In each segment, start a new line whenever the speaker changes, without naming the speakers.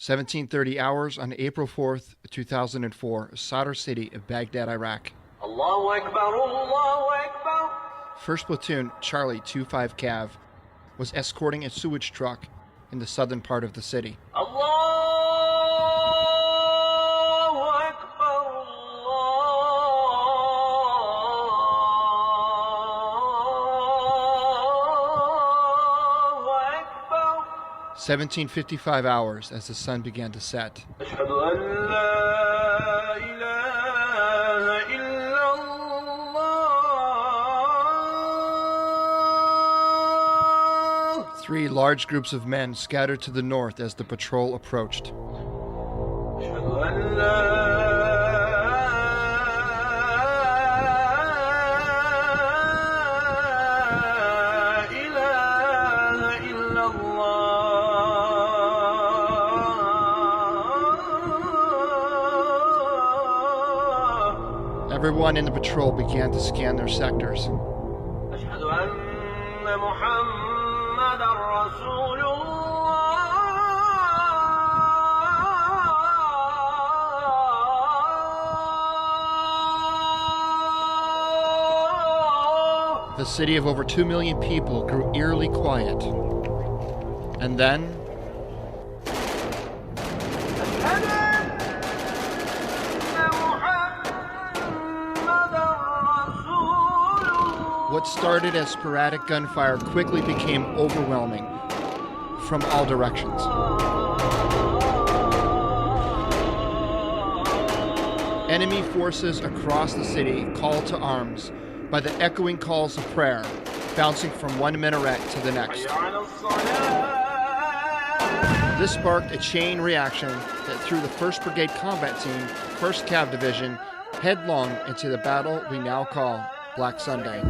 1730 hours on April 4th, 2004, Sadr city of Baghdad, Iraq.
Allahu Akbar, Allahu Akbar.
1st Platoon, Charlie 25 CAV, was escorting a sewage truck in the southern part of the city.
Allahu Akbar, Allahu Akbar.
1755 hours as the sun began to set.
Ashhadu an la ilaha illallah.
3 large groups of men scattered to the north as the patrol approached.
Ashhadu an la ilaha illallah.
Everyone in the patrol began to scan their sectors.
Ashhadu anna Muhammadan Rasulullah.
The city of over 2 million people grew eerily quiet. And then,
Ashhadu anna Muhammadan Rasulullah.
what started as sporadic gunfire quickly became overwhelming from all directions. Enemy forces across the city called to arms by the echoing calls of prayer, bouncing from one minaret to the next. This sparked a chain reaction that threw the 1st Brigade Combat Team, 1st CAV Division, headlong into the battle we now call Black Sunday.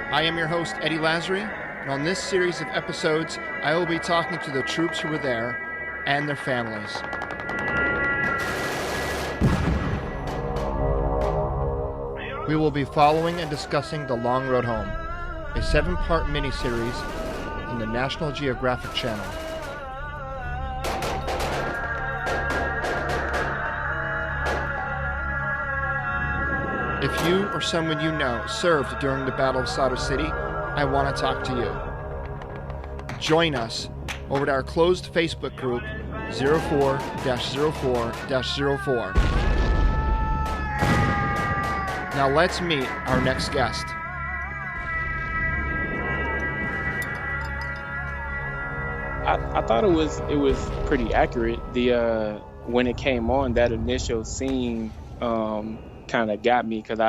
I am your host, Eddie Lazary, and on this series of episodes, I will be talking to the troops who were there and their families. We will be following and discussing The Long Road Home, a 7-part miniseries on the National Geographic channel. If you or someone you know served during the Battle of Sadr City, I want to talk to you. Join us over to our closed Facebook group 04-04-04. Now let's meet our next guest.
I thought it was pretty accurate. The when it came on, that initial scene kind of got me because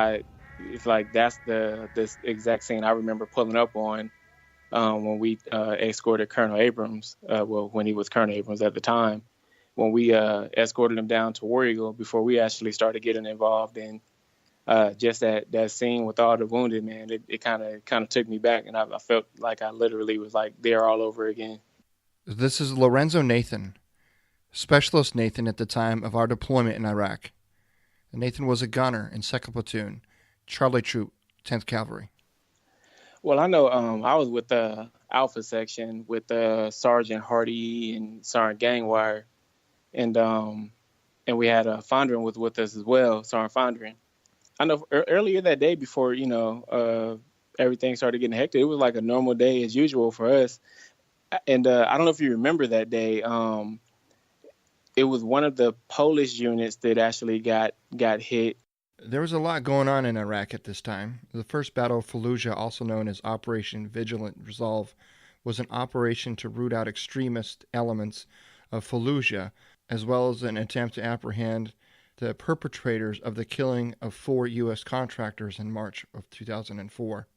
it's like that's this exact scene I remember pulling up on when we escorted Colonel Abrams. When he was Colonel Abrams at the time, when we escorted him down to War Eagle before we actually started getting involved in just that scene with all the wounded, man. It kind of took me back, and I felt like I literally was like there all over again.
This is Lorenzo Nathan, Specialist Nathan at the time of our deployment in Iraq. Nathan was a gunner in 2nd Platoon, Charlie Troop, 10th Cavalry.
Well, I know I was with the Alpha Section with Sergeant Hardy and Sergeant Gangwire, and we had Fondren with us as well, Sergeant Fondren. I know earlier that day before everything started getting hectic, it was like a normal day as usual for us. And I don't know if you remember that day. It was one of the Polish units that actually got hit.
There was a lot going on in Iraq at this time. The first Battle of Fallujah, also known as Operation Vigilant Resolve, was an operation to root out extremist elements of Fallujah, as well as an attempt to apprehend the perpetrators of the killing of 4 U.S. contractors in March of 2004.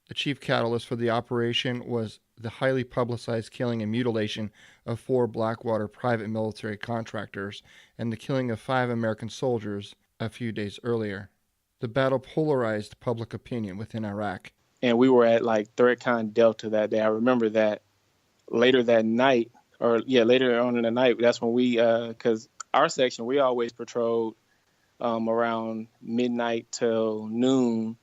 The chief catalyst for the operation was the highly publicized killing and mutilation of 4 Blackwater private military contractors and the killing of 5 American soldiers a few days earlier. The battle polarized public opinion within Iraq.
And we were at like Threatcon Delta that day. I remember that later that night, later on in the night, that's when we, because our section, we always patrolled around midnight till noon.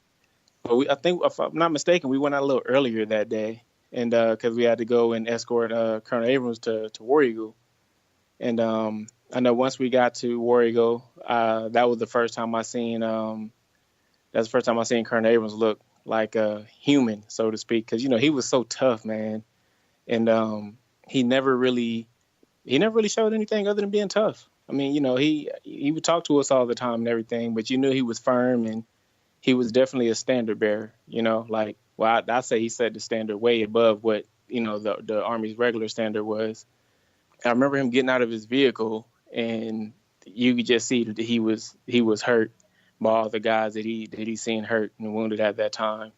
But I think, if I'm not mistaken, we went out a little earlier that day. and because we had to go and escort Colonel Abrams to War Eagle. And I know once we got to War Eagle, that was the first time I seen that's the first time I seen Colonel Abrams look like a human, so to speak, because he was so tough, man, and he never really showed anything other than being tough. I mean, he would talk to us all the time and everything, but you knew he was firm and he was definitely a standard bearer. Like, well, I say he set the standard way above what the Army's regular standard was. I remember him getting out of his vehicle, and you could just see that he was hurt by all the guys that he seen hurt and wounded at that time.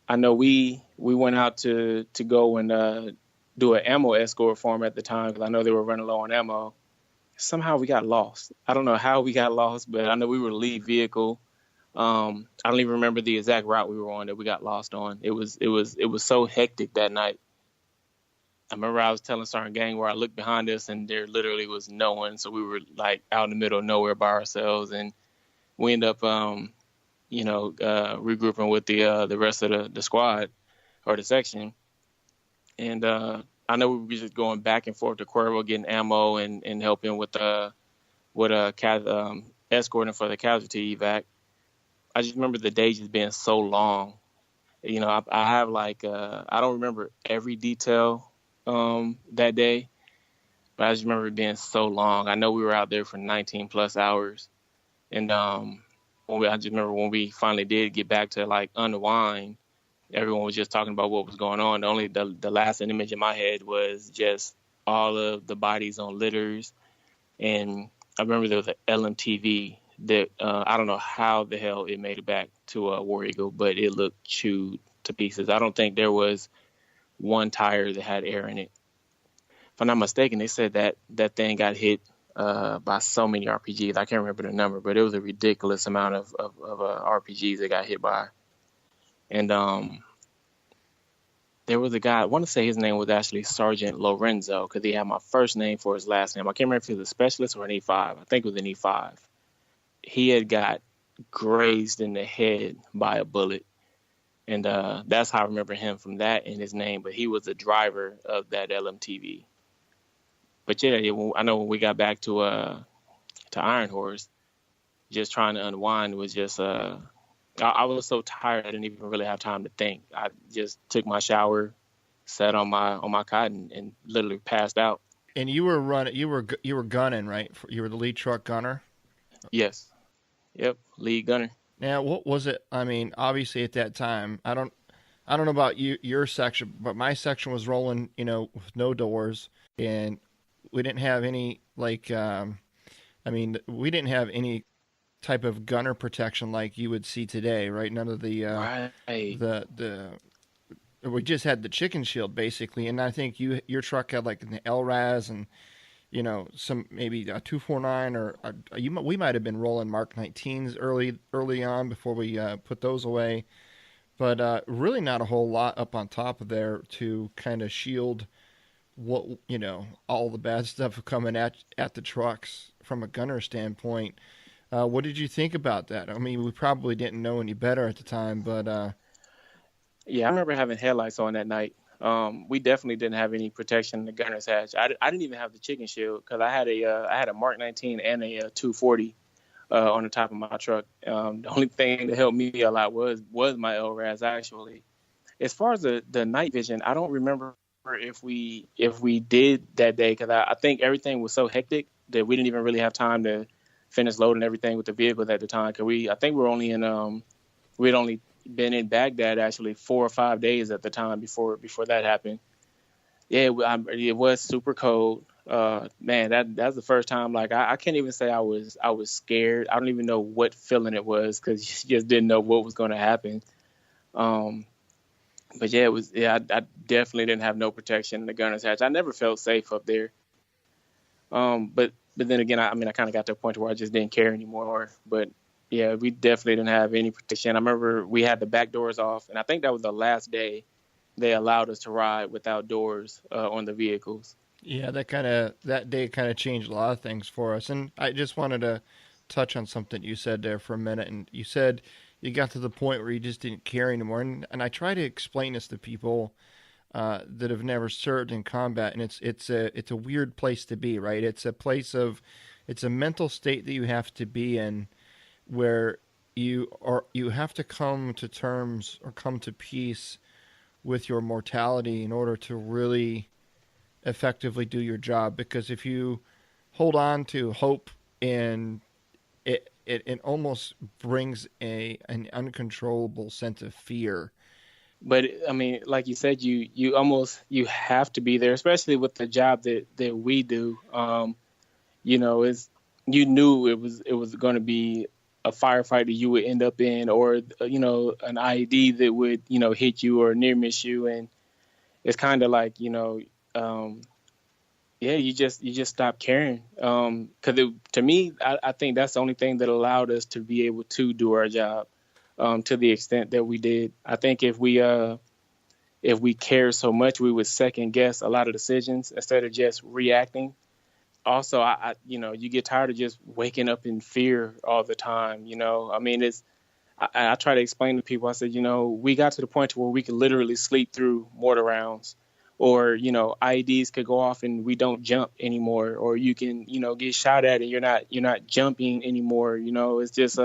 I know we went out to go and do an ammo escort for him at the time, because I know they were running low on ammo. Somehow we got lost. I don't know how we got lost, but I know we were the lead vehicle. I don't even remember the exact route we were on that we got lost on. It was so hectic that night. I remember I was telling Sergeant Gang where I looked behind us and there literally was no one. So we were like out in the middle of nowhere by ourselves, and we ended up, regrouping with the rest of the squad or the section. And I know we were just going back and forth to Cuervo getting ammo and helping with escorting for the casualty evac. I just remember the day just being so long. I have I don't remember every detail that day, but I just remember it being so long. I know we were out there for 19 plus hours, and I just remember when we finally did get back to unwind, everyone was just talking about what was going on. The last image in my head was just all of the bodies on litters, and I remember there was an LMTV that I don't know how the hell it made it back to War Eagle, but it looked chewed to pieces. I don't think there was one tire that had air in it. If I'm not mistaken, they said that thing got hit by so many RPGs. I can't remember the number, but it was a ridiculous amount of RPGs that got hit by. And there was a guy, I want to say his name was actually Sergeant Lorenzo, because he had my first name for his last name. I can't remember if he was a specialist or an E5. I think it was an E5. He had got grazed in the head by a bullet. And that's how I remember him from that and his name. But he was the driver of that LMTV. But yeah, I know when we got back to Iron Horse, just trying to unwind was just I was so tired I didn't even really have time to think. I just took my shower, sat on my cot, and literally passed out.
And you were gunning, right? You were the lead truck gunner?
Yes. Yep, lead gunner.
Now, what was it? I mean, obviously at that time, I don't know about your section, but my section was rolling, with no doors, and we didn't have any we didn't have any type of gunner protection like you would see today, right? None of the
right.
we just had the chicken shield basically, and I think your truck had like the LRAS and some maybe a 249 or we might have been rolling Mark 19s early on before we put those away, but really not a whole lot up on top of there to kind of shield what all the bad stuff coming at the trucks from a gunner standpoint. What did you think about that? I mean, we probably didn't know any better at the time, but
yeah, I remember having headlights on that night. We definitely didn't have any protection in the gunner's hatch. I didn't even have the chicken shield because I had a Mark 19 and a 240 on the top of my truck. The only thing that helped me a lot was my LRAS actually. As far as the night vision, I don't remember if we did that day because I think everything was so hectic that we didn't even really have time to finish loading everything with the vehicles at the time. Cause I think we were only in we'd only been in Baghdad actually 4 or 5 days at the time before that happened. Yeah, it was super cold. Man, that's the first time. Like I can't even say I was scared. I don't even know what feeling it was because you just didn't know what was going to happen. But yeah, I definitely didn't have no protection in the gunner's hatch. I never felt safe up there. But then again, I kind of got to a point where I just didn't care anymore. But yeah, we definitely didn't have any protection. I remember we had the back doors off, and I think that was the last day they allowed us to ride without doors on the vehicles.
Yeah, that day kind of changed a lot of things for us. And I just wanted to touch on something you said there for a minute. And you said you got to the point where you just didn't care anymore. And I try to explain this to people. that have never served in combat, and it's a weird place to be, right? It's a mental state that you have to be in, where you have to come to terms or come to peace with your mortality in order to really effectively do your job. Because if you hold on to hope, and it almost brings an uncontrollable sense of fear.
But I mean, like you said, you have to be there, especially with the job that we do. Is you knew it was going to be a firefight that you would end up in, or an IED that would hit you or near miss you, and it's kind of like you just stop caring. Because to me, I think that's the only thing that allowed us to be able to do our job to the extent that we did. I think if we cared so much, we would second guess a lot of decisions instead of just reacting. Also, you get tired of just waking up in fear all the time. I mean, I try to explain to people. I said, we got to the point where we could literally sleep through mortar rounds, or IEDs could go off and we don't jump anymore, or you can get shot at and you're not jumping anymore. It's just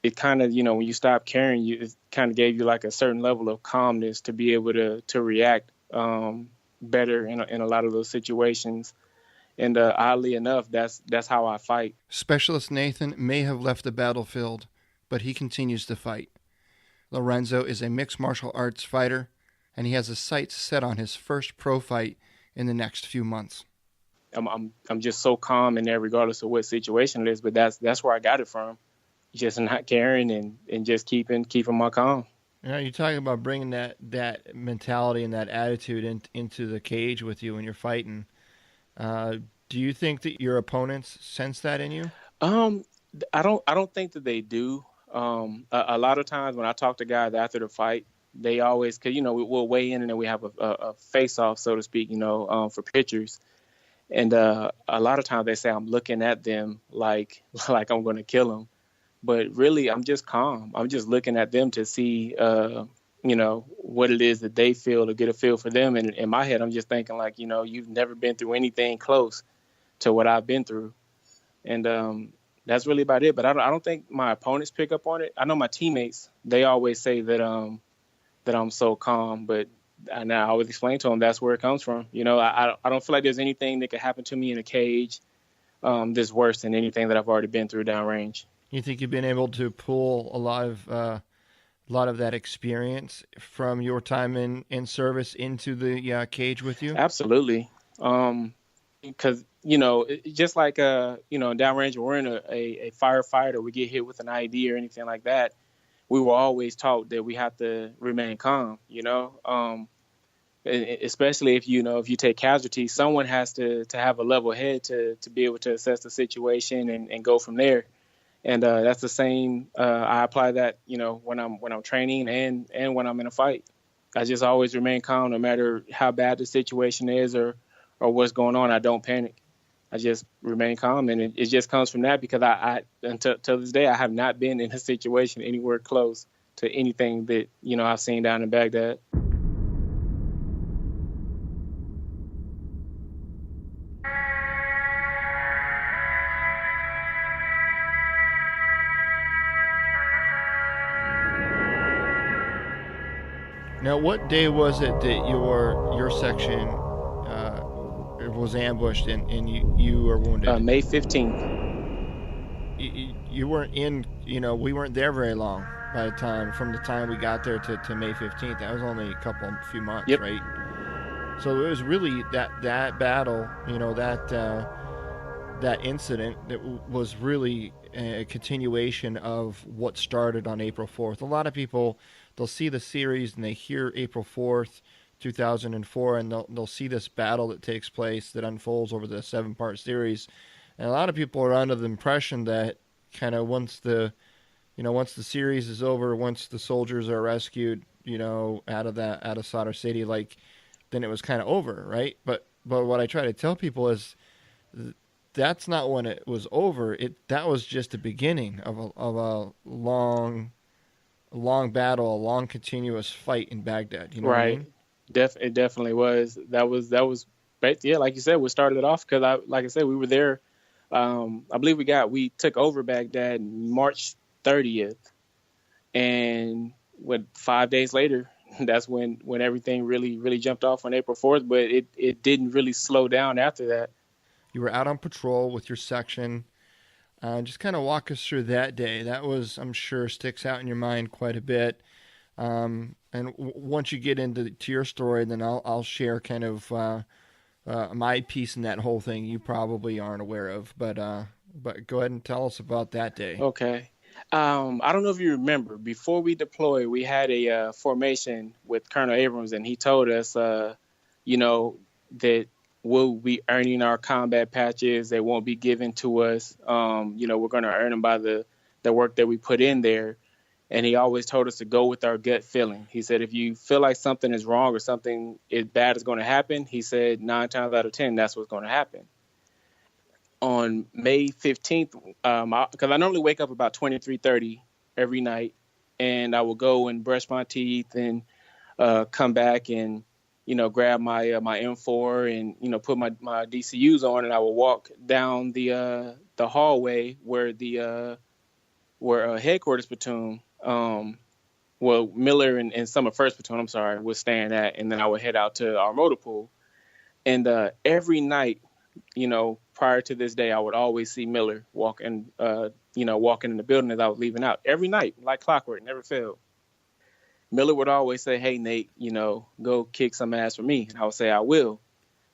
it kind of when you stop caring, it kind of gave you like a certain level of calmness to be able to react better in a lot of those situations. And oddly enough, that's how I fight.
Specialist Nathan may have left the battlefield, but he continues to fight. Lorenzo is a mixed martial arts fighter, and he has his sights set on his first pro fight in the next few months.
I'm just so calm in there, regardless of what situation it is. But that's where I got it from, just not caring and just keeping my calm.
You're talking about bringing that mentality and that attitude into the cage with you when you're fighting. Do you think that your opponents sense that in you?
I don't think that they do. A lot of times when I talk to guys after the fight, they always, cause we'll weigh in and then we have a face off, so to speak, for pictures. And a lot of times they say I'm looking at them like I'm going to kill them, but really I'm just calm. I'm just looking at them to see, what it is that they feel, to get a feel for them. And in my head, I'm just thinking like, you've never been through anything close to what I've been through. And that's really about it. But I don't think my opponents pick up on it. I know my teammates, they always say that I'm so calm, but now I always explain to them that's where it comes from. I don't feel like there's anything that could happen to me in a cage that's worse than anything that I've already been through downrange.
You think you've been able to pull a lot of that experience from your time in service into the cage with you?
Absolutely. Because, just like, downrange, we're in a firefight or we get hit with an IED or anything like that, we were always taught that we have to remain calm, especially if you take casualties, someone has to have a level head to be able to assess the situation and go from there. And that's the same. I apply that, when I'm training and when I'm in a fight. I just always remain calm no matter how bad the situation is or what's going on. I don't panic. I just remain calm, and it just comes from that because I until this day I have not been in a situation anywhere close to anything that I've seen down in Baghdad.
Now, what day was it that your section was ambushed and you were wounded?
May 15th.
You weren't in, we weren't there very long from the time we got there to May 15th. That was only a few months,
yep.
Right? So it was really that battle, that incident that was really a continuation of what started on April 4th. A lot of people, they'll see the series and they hear April 4th, 2004, and they'll see this battle that takes place that unfolds over the 7-part series. And a lot of people are under the impression that kind of once the series is over, once the soldiers are rescued, out of Sadr City, then it was kind of over, right? But what I try to tell people is that's not when it was over. That was just the beginning of a long battle, a long continuous fight in Baghdad. You know
right.
What I mean?
It definitely was. That was, yeah, like you said, what started it off. Because like I said, we were there. I believe we took over Baghdad March 30th, and 5 days later, that's when everything really jumped off on April 4th. But it didn't really slow down after that.
You were out on patrol with your section. Just kind of walk us through that day. That was, I'm sure, sticks out in your mind quite a bit. And once you get into your story, then I'll share kind of my piece in that whole thing you probably aren't aware of. But go ahead and tell us about that day.
Okay. I don't know if you remember, before we deployed, we had a formation with Colonel Abrams, and he told us, that we'll be earning our combat patches. They won't be given to us. We're going to earn them by the work that we put in there. And he always told us to go with our gut feeling. He said, if you feel like something is wrong or something bad is going to happen, he said 9 times out of 10, that's what's going to happen. On May 15th, because I normally wake up about 23:30 every night, and I will go and brush my teeth and come back and, grab my my M4 and, put my DCUs on, and I will walk down the hallway where where headquarters platoon, Miller and Summer First Platoon, I'm sorry, was staying at, and then I would head out to our motor pool. And every night, prior to this day, I would always see Miller walking in the building as I was leaving out. Every night, like clockwork, never failed. Miller would always say, "Hey, Nate, go kick some ass for me." And I would say, "I will."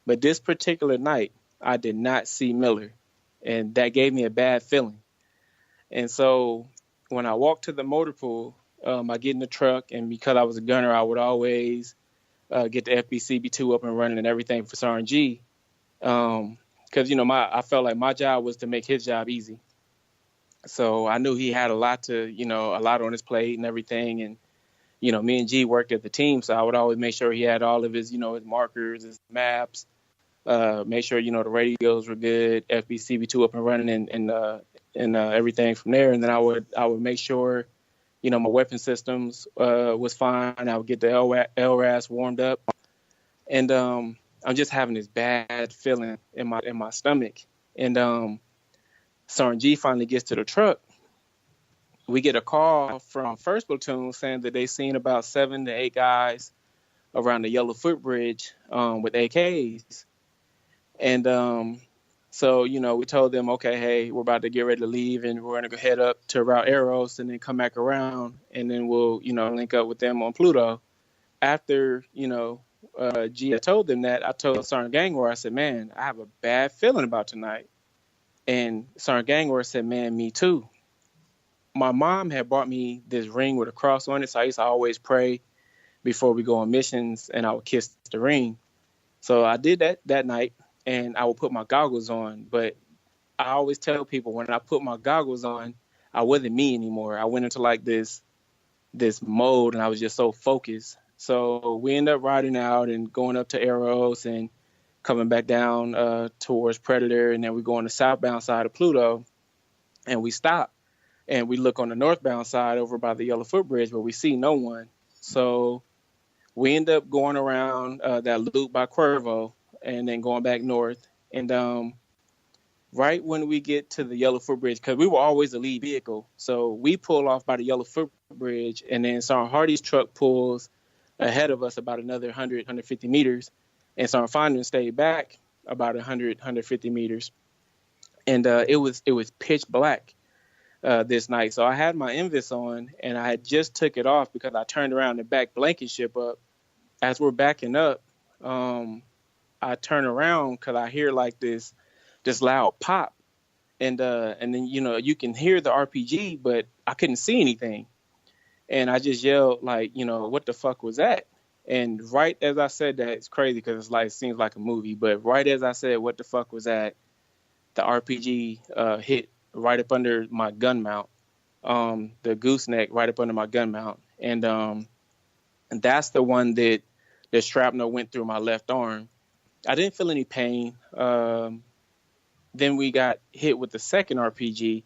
But this particular night, I did not see Miller, and that gave me a bad feeling. And so when I walked to the motor pool, I get in the truck, and because I was a gunner, I would always get the FBCB2 up and running and everything for Sergeant G. Because I felt like my job was to make his job easy. So I knew he had a lot on his plate and everything. And me and G worked at the team, so I would always make sure he had all of his his markers, his maps, make sure the radios were good, FBCB2 up and running, and everything from there. And then I would make sure my weapon systems was fine. I would get the LRAS warmed up, and I'm just having this bad feeling in my stomach. And Sergeant G finally gets to the truck. We get a call from First Platoon saying that they seen about 7 to 8 guys around the Yellow Footbridge with AKs. And so, we told them, okay, hey, we're about to get ready to leave, and we're going to head up to Route Arrows and then come back around, and then we'll, link up with them on Pluto. After, G had told them that, I told Sergeant Gangor, I said, man, I have a bad feeling about tonight. And Sergeant Gangor said, man, me too. My mom had bought me this ring with a cross on it, so I used to always pray before we go on missions, and I would kiss the ring. So I did that night, and I would put my goggles on. But I always tell people, when I put my goggles on, I wasn't me anymore. I went into like this mode, and I was just so focused. So we ended up riding out and going up to Arrows and coming back down towards Predator, and then we go on the southbound side of Pluto, and we stop. And we look on the northbound side over by the Yellow Footbridge, but we see no one. So we end up going around that loop by Cuervo and then going back north. And right when we get to the Yellow Footbridge, because we were always the lead vehicle, so we pull off by the Yellow Footbridge, and then Sergeant Hardy's truck pulls ahead of us about another 100, 150 meters. And Sergeant Fondren stayed back about 100, 150 meters. And it was pitch black this night. So I had my Invis on, and I had just took it off because I turned around and backed Blankenship up. As we're backing up, I turn around because I hear like this loud pop, and then you can hear the RPG, but I couldn't see anything, and I just yelled like, what the fuck was that? And right as I said that, it's crazy because it seems like a movie, but right as I said what the fuck was that, the RPG hit right up under my gun mount, the gooseneck right up under my gun mount, and that's the one that the shrapnel went through my left arm. I didn't feel any pain. Then we got hit with the second RPG.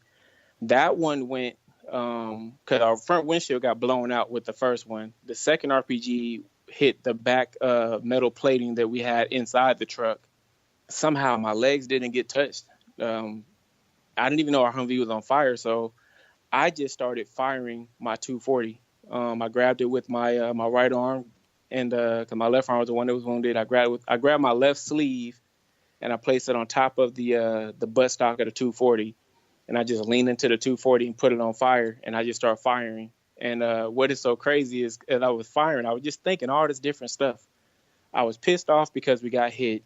That one went, because our front windshield got blown out with the first one. The second RPG hit the back metal plating that we had inside the truck. Somehow my legs didn't get touched. I didn't even know our Humvee was on fire, so I just started firing my 240. I grabbed it with my my right arm, and because my left arm was the one that was wounded, I grabbed my left sleeve, and I placed it on top of the buttstock of the 240, and I just leaned into the 240 and put it on fire, and I just started firing. And what is so crazy is, as I was firing, I was just thinking all this different stuff. I was pissed off because we got hit.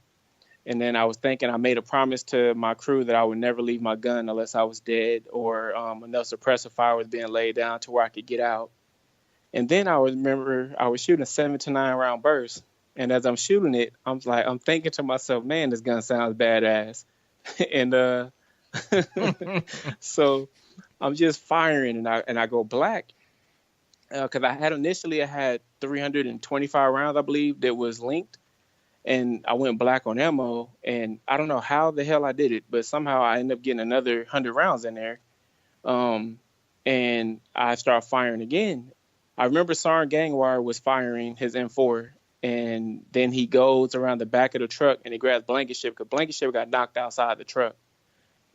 And then I was thinking, I made a promise to my crew that I would never leave my gun unless I was dead or enough suppressor fire was being laid down to where I could get out. And then I remember I was shooting a 7 to 9 round burst. And as I'm shooting it, I'm thinking to myself, man, this gun sounds badass. And so I'm just firing, and I go black. Because I had 325 rounds, I believe, that was linked. And I went black on ammo, and I don't know how the hell I did it, but somehow I ended up getting another 100 rounds in there. And I started firing again. I remember Sergeant Gangwire was firing his M4, and then he goes around the back of the truck, and he grabs Blankenship, because Blankenship got knocked outside the truck.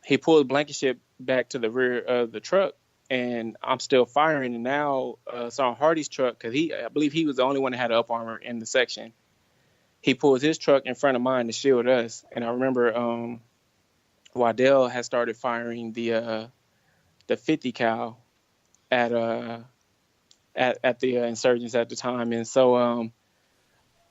He pulled Blankenship back to the rear of the truck, and I'm still firing. And now Sergeant Hardy's truck, because I believe he was the only one that had up armor in the section. He pulls his truck in front of mine to shield us. And I remember Waddell had started firing the 50 cal at the insurgents at the time. And so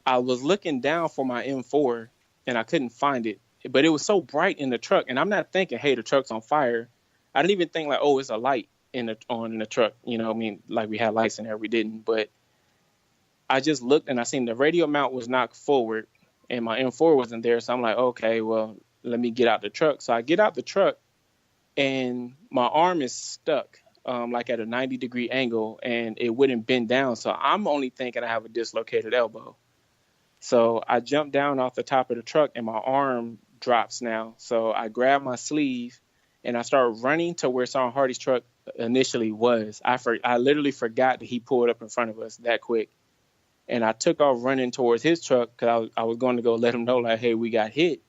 I was looking down for my M4, and I couldn't find it. But it was so bright in the truck, and I'm not thinking, hey, the truck's on fire. I didn't even think like, oh, it's a light on in the truck. You know what I mean? Like we had lights in there. We didn't. But I just looked, and I seen the radio mount was knocked forward, and my M4 wasn't there. So I'm like, okay, well, let me get out the truck. So I get out the truck, and my arm is stuck like at a 90-degree angle, and it wouldn't bend down. So I'm only thinking I have a dislocated elbow. So I jump down off the top of the truck, and my arm drops now. So I grab my sleeve, and I start running to where Sergeant Hardy's truck initially was. I literally forgot that he pulled up in front of us that quick. And I took off running towards his truck because I was going to go let him know, like, hey, we got hit.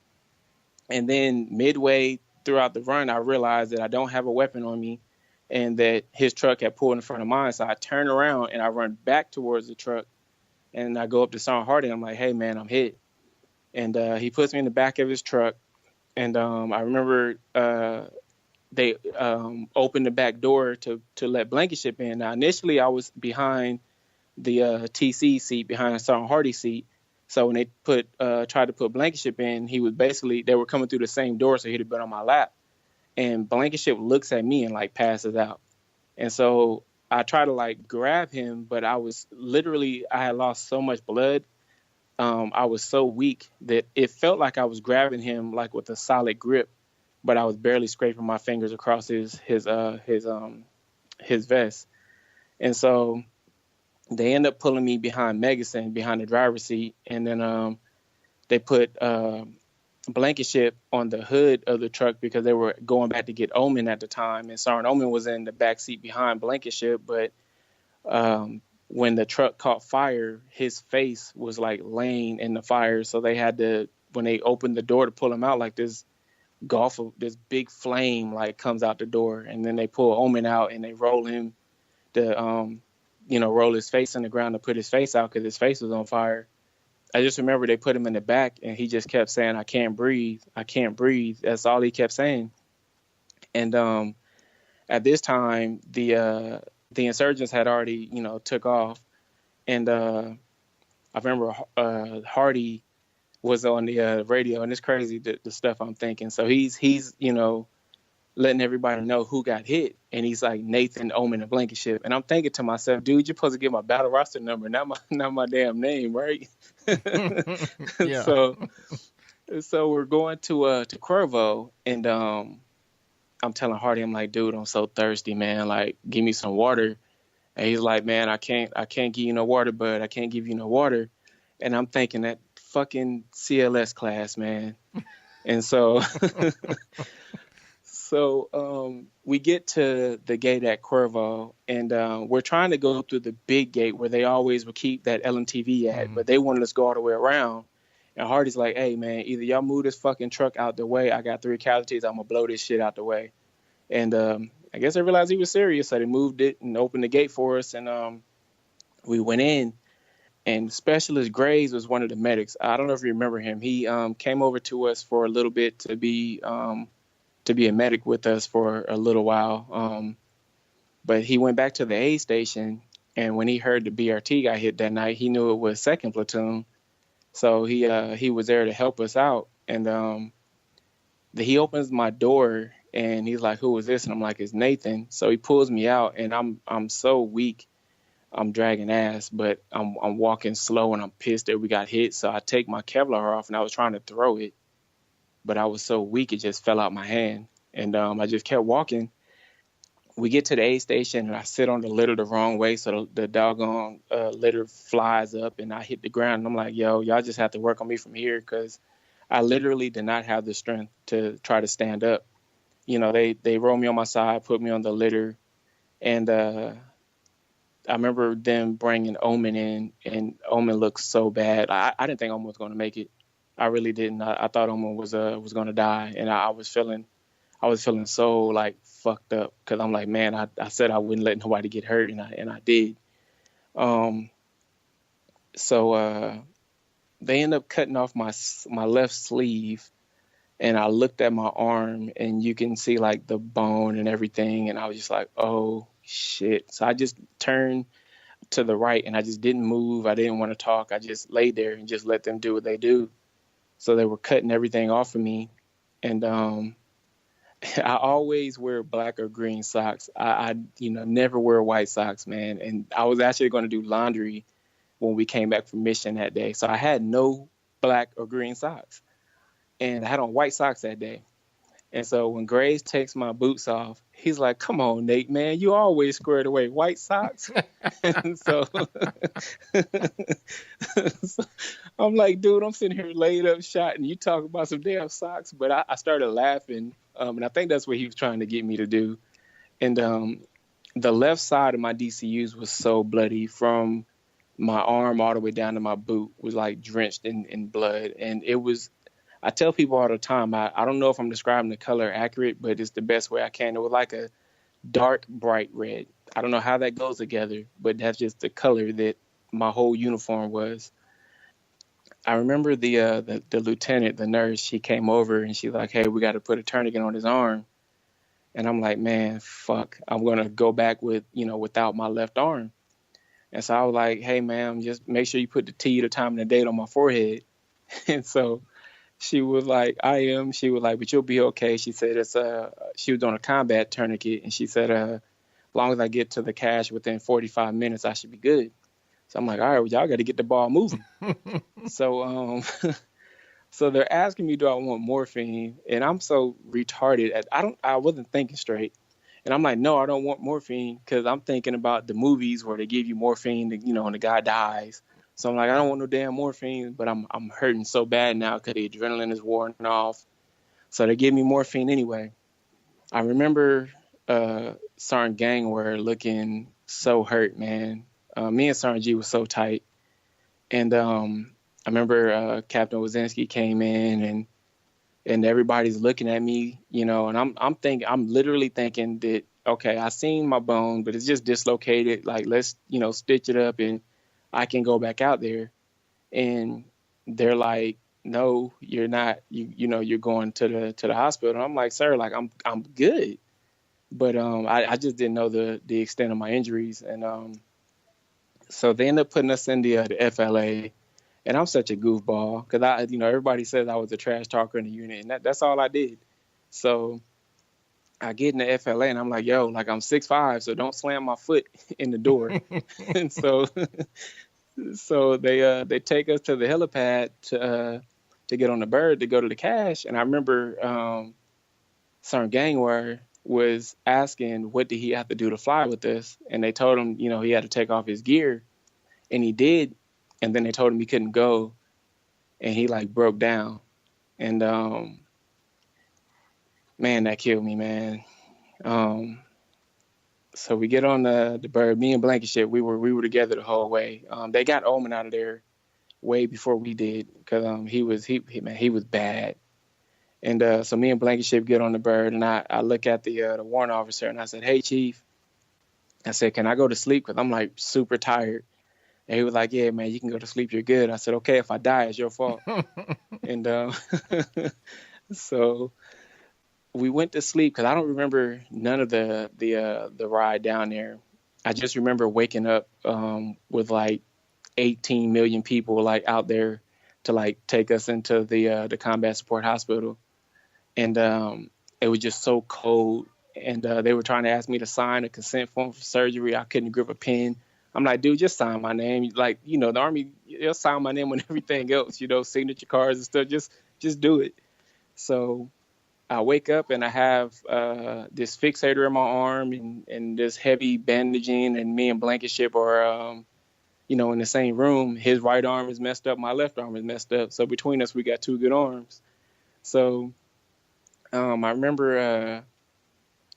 And then midway throughout the run, I realized that I don't have a weapon on me and that his truck had pulled in front of mine. So I turn around and I run back towards the truck. And I go up to Sergeant Hardy. And I'm like, hey, man, I'm hit. And he puts me in the back of his truck. And I remember they opened the back door to let Blankenship in. Now, initially, I was behind the TC seat, behind Sergeant Hardy's seat. So when they tried to put Blankenship in, they were coming through the same door, so he'd have been on my lap. And Blankenship looks at me and like passes out. And so I try to like grab him, but I had lost so much blood. I was so weak that it felt like I was grabbing him like with a solid grip, but I was barely scraping my fingers across his vest. And so they end up pulling me behind Megason, behind the driver's seat. And then they put Blankenship on the hood of the truck because they were going back to get Omen at the time. And Sergeant Omen was in the back seat behind Blankenship. But when the truck caught fire, his face was like laying in the fire. So they had to, when they opened the door to pull him out, like this big flame like comes out the door. And then they pull Omen out and they roll him to, roll his face in the ground to put his face out because his face was on fire. I just remember they put him in the back and he just kept saying, I can't breathe. I can't breathe. That's all he kept saying. And at this time, the insurgents had already, took off. And I remember Hardy was on the radio, and it's crazy the stuff I'm thinking. So he's letting everybody know who got hit. And he's like, Nathan, Omen, and Blankenship. And I'm thinking to myself, dude, you're supposed to get my battle roster number, not my damn name, right?
Yeah.
So we're going to Cuervo, and I'm telling Hardy, I'm like, dude, I'm so thirsty, man. Like, give me some water. And he's like, man, I can't give you no water, bud. I can't give you no water. And I'm thinking that fucking CLS class, man. And so So we get to the gate at Cuervo, and we're trying to go through the big gate where they always would keep that LMTV at, but they wanted us to go all the way around. And Hardy's like, hey, man, either y'all move this fucking truck out the way. I got 3 casualties. I'm going to blow this shit out the way. And I guess they realized he was serious, so they moved it and opened the gate for us, and we went in. And Specialist Graves was one of the medics. I don't know if you remember him. He came over to us for a little bit to be a medic with us for a little while. But he went back to the aid station, and when he heard the BRT got hit that night, he knew it was 2nd Platoon. So he was there to help us out. And he opens my door, and he's like, who is this? And I'm like, it's Nathan. So he pulls me out, and I'm so weak. I'm dragging ass, but I'm walking slow, and I'm pissed that we got hit. So I take my Kevlar off, and I was trying to throw it, but I was so weak it just fell out my hand. And I just kept walking. We get to the aid station, and I sit on the litter the wrong way, so the doggone litter flies up, and I hit the ground. And I'm like, yo, y'all just have to work on me from here, because I literally did not have the strength to try to stand up. You know, they rolled me on my side, put me on the litter, and I remember them bringing Omen in, and Omen looked so bad. I didn't think Omen was going to make it. I really didn't. I thought Omen was going to die, and I was feeling so like fucked up, because I'm like, man, I said I wouldn't let nobody get hurt, and I did. So they end up cutting off my left sleeve, and I looked at my arm, and you can see like the bone and everything, and I was just like, oh shit. So I just turned to the right, and I just didn't move. I didn't want to talk. I just laid there and just let them do what they do. So they were cutting everything off of me, and I always wear black or green socks. I never wear white socks, man. And I was actually going to do laundry when we came back from mission that day. So I had no black or green socks, and I had on white socks that day. And so when Graves takes my boots off, he's like, come on, Nate, man, you always squared away white socks. And so I'm like, dude, I'm sitting here laid up shot, and you talk about some damn socks. But I started laughing, and I think that's what he was trying to get me to do. And the left side of my DCUs was so bloody, from my arm all the way down to my boot was like drenched in blood. And it was, I tell people all the time, I don't know if I'm describing the color accurate, but it's the best way I can. It was like a dark, bright red. I don't know how that goes together, but that's just the color that my whole uniform was. I remember the lieutenant, the nurse, she came over, and she's like, hey, we got to put a tourniquet on his arm. And I'm like, man, fuck, I'm going to go back without my left arm. And so I was like, hey, ma'am, just make sure you put the T, the time, and the date on my forehead. And so she was like, I am. She was like, but you'll be okay. She said she was doing a combat tourniquet, and she said, as long as I get to the cache within 45 minutes, I should be good. So I'm like, all right, well, y'all got to get the ball moving. So so they're asking me, do I want morphine? And I'm so retarded. I wasn't thinking straight. And I'm like, no, I don't want morphine, because I'm thinking about the movies where they give you morphine, and the guy dies. So I'm like, I don't want no damn morphine, but I'm hurting so bad now because the adrenaline is wearing off. So they give me morphine anyway. I remember Sergeant Gangware looking so hurt, man. Me and Sergeant G was so tight. And I remember Captain Wazinski came in, and everybody's looking at me, and I'm literally thinking that, okay, I seen my bone, but it's just dislocated. Like, let's, stitch it up, and I can go back out there. And they're like, no, you're not. You're going to the hospital. And I'm like, sir, like, I'm good. But I just didn't know the extent of my injuries. And so they ended up putting us in the FLA. And I'm such a goofball, because everybody says I was a trash talker in the unit, and that's all I did. So I get in the FLA, and I'm like, yo, like, I'm 6'5", so don't slam my foot in the door. And so they take us to the helipad to get on the bird to go to the cache. And I remember Sergeant Gangware was asking what did he have to do to fly with us, and they told him he had to take off his gear, and he did. And then they told him he couldn't go, and he like broke down. And Man, that killed me, man. Um, so we get on the bird. Me and Blankenship, we were together the whole way. They got Omen out of there way before we did because he was bad. And so me and Blankenship get on the bird, and I look at the warrant officer, and I said, "Hey, Chief," I said, "Can I go to sleep? Because I'm like super tired." And he was like, "Yeah, man, you can go to sleep. You're good." I said, "Okay, if I die, it's your fault." And so we went to sleep because I don't remember none of the ride down there. I just remember waking up with like 18 million people like out there to like take us into the combat support hospital, and it was just so cold. And they were trying to ask me to sign a consent form for surgery. I couldn't grip a pen. I'm like, dude, just sign my name. Like, the Army, they'll sign my name on everything else, signature cards and stuff. Just do it. So I wake up and I have this fixator in my arm and this heavy bandaging, and me and Blankenship are, in the same room. His right arm is messed up. My left arm is messed up. So between us, we got two good arms. So I remember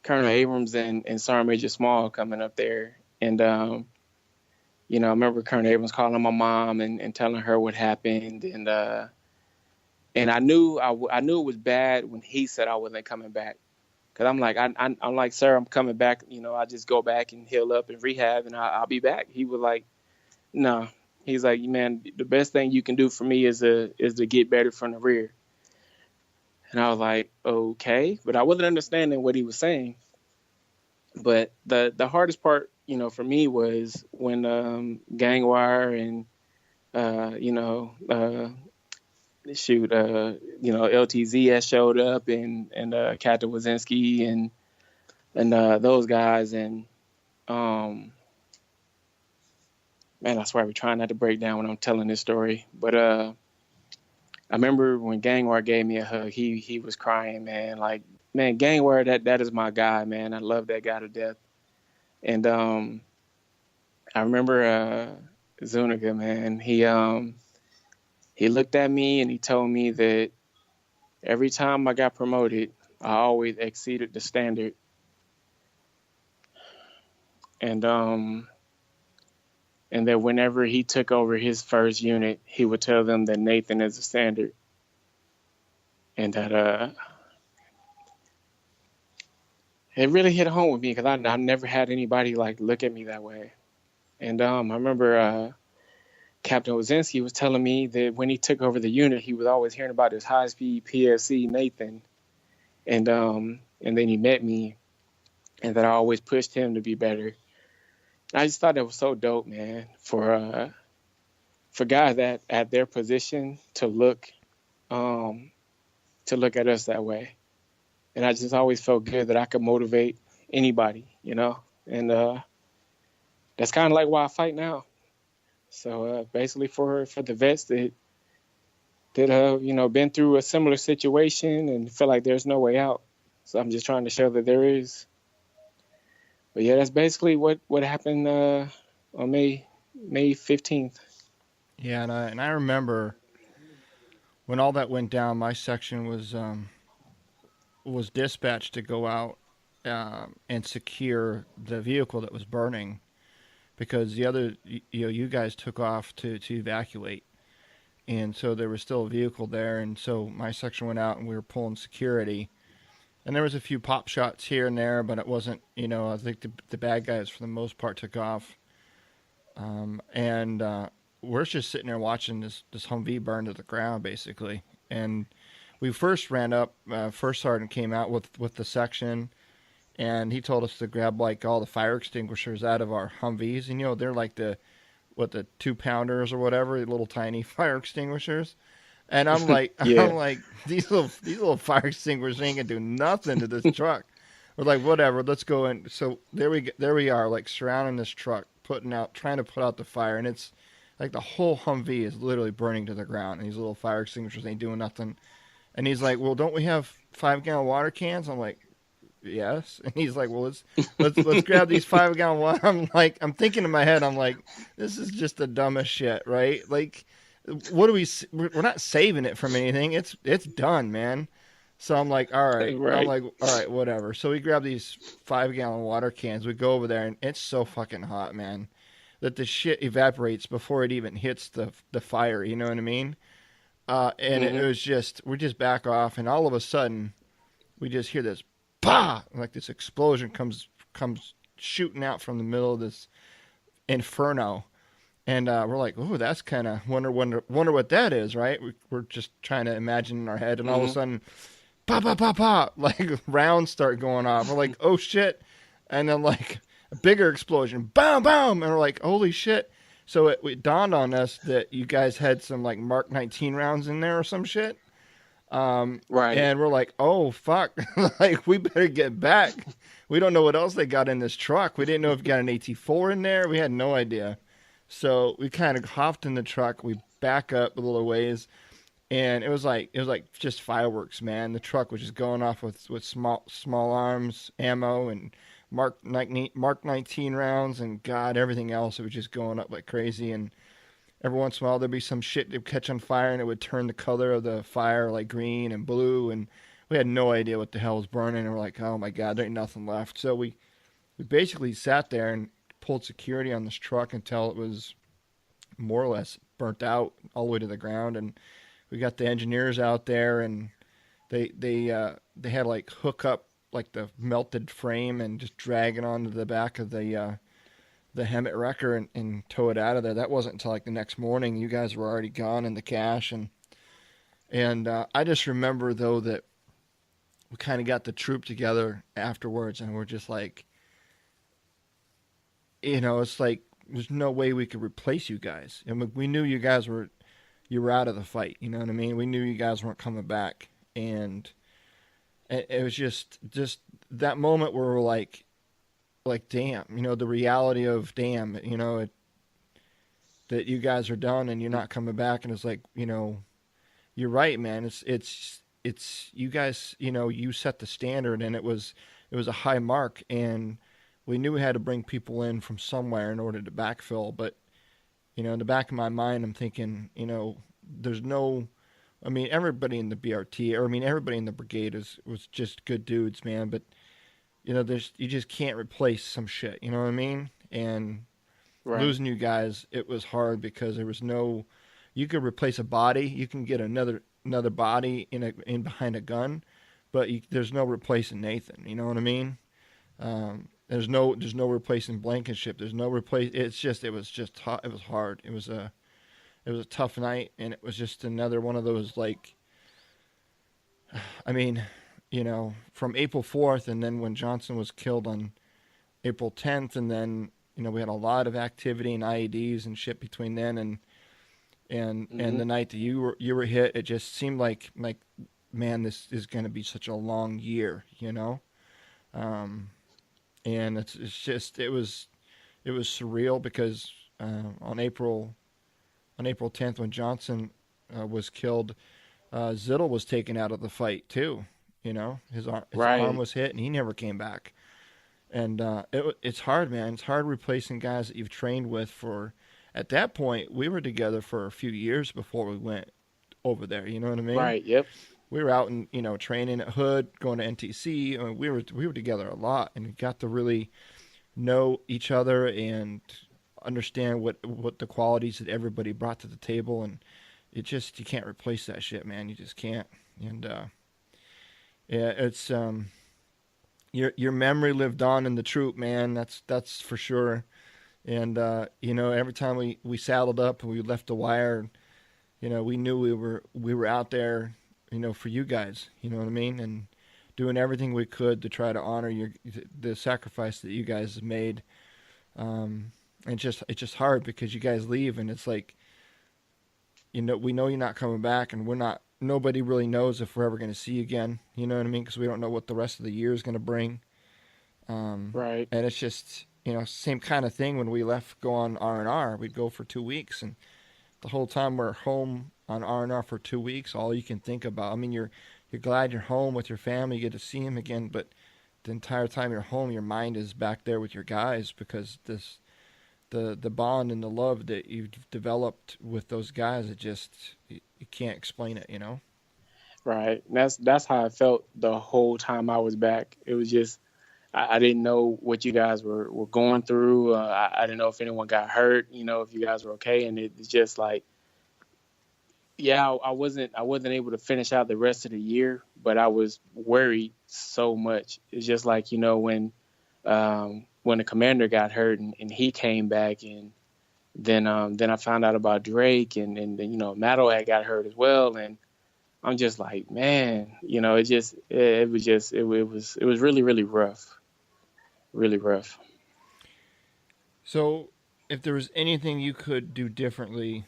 Colonel Abrams and Sergeant Major Small coming up there. And, I remember Colonel Abrams calling my mom and telling her what happened. And I knew I knew it was bad when he said I wasn't coming back. Because I'm like, I'm like, sir, I'm coming back. I just go back and heal up and rehab, and I'll be back. He was like, no. He's like, man, the best thing you can do for me is to get better from the rear. And I was like, okay. But I wasn't understanding what he was saying. But the hardest part, for me was when Gangwire and, LTZ showed up and Captain Wazinski and those guys. And, man, I swear I be trying not to break down when I'm telling this story. But I remember when Gangwire gave me a hug, he was crying, man. Like, man, Gangwire, that is my guy, man. I love that guy to death. And I remember Zuniga, man. He looked at me and he told me that every time I got promoted, I always exceeded the standard. And that whenever he took over his first unit, he would tell them that Nathan is the standard. And that it really hit home with me because I never had anybody like look at me that way. And I remember Captain Wazinski was telling me that when he took over the unit, he was always hearing about this high-speed PFC Nathan. And then he met me, and that I always pushed him to be better. I just thought that was so dope, man, for guys that at their position to look at us that way. And I just always felt good that I could motivate anybody, and that's kind of like why I fight now. So basically for the vets that been through a similar situation and feel like there's no way out. So I'm just trying to show that there is. But yeah, that's basically what happened on May 15th.
Yeah, and I remember when all that went down, my section was dispatched to go out and secure the vehicle that was burning, because the other, you guys took off to evacuate, and so there was still a vehicle there, and so my section went out and we were pulling security, and there was a few pop shots here and there, but it wasn't, I think the bad guys for the most part took off, and we're just sitting there watching this Humvee burn to the ground basically, and we first ran up. First sergeant came out with the section, and he told us to grab like all the fire extinguishers out of our Humvees, and they're like the 2-pounders or whatever, the little tiny fire extinguishers. And I'm like,
Yeah.
I'm like, these little fire extinguishers ain't gonna do nothing to this truck. We're like, whatever, let's go in. So there we are, like surrounding this truck, trying to put out the fire, and it's like the whole Humvee is literally burning to the ground, and these little fire extinguishers ain't doing nothing. And he's like, well, don't we have 5-gallon water cans? I'm like, yes. And he's like, well, let's grab these 5-gallon water. I'm thinking in my head, I'm like, this is just the dumbest shit, right? Like, we're not saving it from anything. It's done, man. So I'm like, all right. I'm
Right.
like, all right, whatever. So we grab these 5-gallon water cans. We go over there, and it's so fucking hot, man, that the shit evaporates before it even hits the fire. You know what I mean? And it
Hmm.
was just, we just back off, and all of a sudden, we just hear this, bah, like this explosion comes shooting out from the middle of this inferno. And we're like, oh, that's kind of wonder what that is, right? We're just trying to imagine in our head, and all of a
Hmm.
sudden, pop, pop, pop, pop, like rounds start going off. We're like, oh shit, and then like a bigger explosion, boom, boom, and we're like, holy shit. So it dawned on us that you guys had some like Mark 19 rounds in there or some shit.
Right.
And we're like, oh fuck, like we better get back. We don't know what else they got in this truck. We didn't know if you got an AT4 in there. We had no idea. So we kind of hopped in the truck. We back up a little ways, and it was like just fireworks, man. The truck was just going off with small arms, ammo, and Mark 19 rounds, and God, everything else. It was just going up like crazy, and every once in a while there'd be some shit that would catch on fire, and it would turn the color of the fire like green and blue, and we had no idea what the hell was burning, and we're like, oh my God, there ain't nothing left. So we basically sat there and pulled security on this truck until it was more or less burnt out all the way to the ground, and we got the engineers out there, and they had like hook up like the melted frame and just drag it onto the back of the Hemet wrecker and tow it out of there. That wasn't until like the next morning. You guys were already gone in the cache, and I just remember though that we kind of got the troop together afterwards, and we're just like, it's like there's no way we could replace you guys, and we knew you were out of the fight. You know what I mean? We knew you guys weren't coming back, and it was just that moment where we're like damn, the reality of damn, that you guys are done and you're not coming back, and it's like, you're right, man. It's you guys, you set the standard, and it was a high mark, and we knew we had to bring people in from somewhere in order to backfill, but in the back of my mind, I'm thinking, there's no, I mean, everybody in the BRT, or I mean, everybody in the brigade was just good dudes, man. But you just can't replace some shit. You know what I mean? And
Right.
losing you guys, it was hard because there was no. You could replace a body. You can get another body in behind a gun, but there's no replacing Nathan. You know what I mean? There's no replacing Blankenship. There's no replace. It was just it was hard. It was a tough night, and it was just another one of those like, I mean, from April 4th, and then when Johnson was killed on April 10th, and then we had a lot of activity and IEDs and shit between then and
Hmm.
the night that you were hit. It just seemed like man, this is going to be such a long year. Um, and it's just it was surreal because on April 10th, when Johnson was killed, Zittel was taken out of the fight too. His arm
Right.
was hit, and he never came back. And it's hard, man. It's hard replacing guys that you've trained with for. At that point, we were together for a few years before we went over there. You know what I mean?
Right. Yep.
We were out and training at Hood, going to NTC. I mean, we were together a lot, and got to really know each other and understand what the qualities that everybody brought to the table, and you can't replace that shit, man. You just can't. And yeah, it's your memory lived on in the troop, man. That's for sure. And every time we saddled up and we left the wire, we knew we were out there, for you guys. You know what I mean? And doing everything we could to try to honor the sacrifice that you guys have made. And it's just hard because you guys leave, and it's like, we know you're not coming back, and we're not. Nobody really knows if we're ever going to see you again. You know what I mean? Because we don't know what the rest of the year is going to bring.
Right.
And it's just same kind of thing when we left go on R&R. We'd go for 2 weeks, and the whole time we're home on R&R for 2 weeks, all you can think about. I mean, you're glad you're home with your family, you get to see him again, but the entire time you're home, your mind is back there with your guys because the bond and the love that you've developed with those guys, you can't explain it.
Right. That's how I felt the whole time I was back. It was just I didn't know what you guys were going through. I didn't know if anyone got hurt. If you guys were okay. And it's just like, yeah, I wasn't able to finish out the rest of the year, but I was worried so much. It's just like when the commander got hurt and he came back, and then I found out about Drake, and then Matto had got hurt as well, and I'm just like, man, it was really, really rough. Really rough.
So, if there was anything you could do differently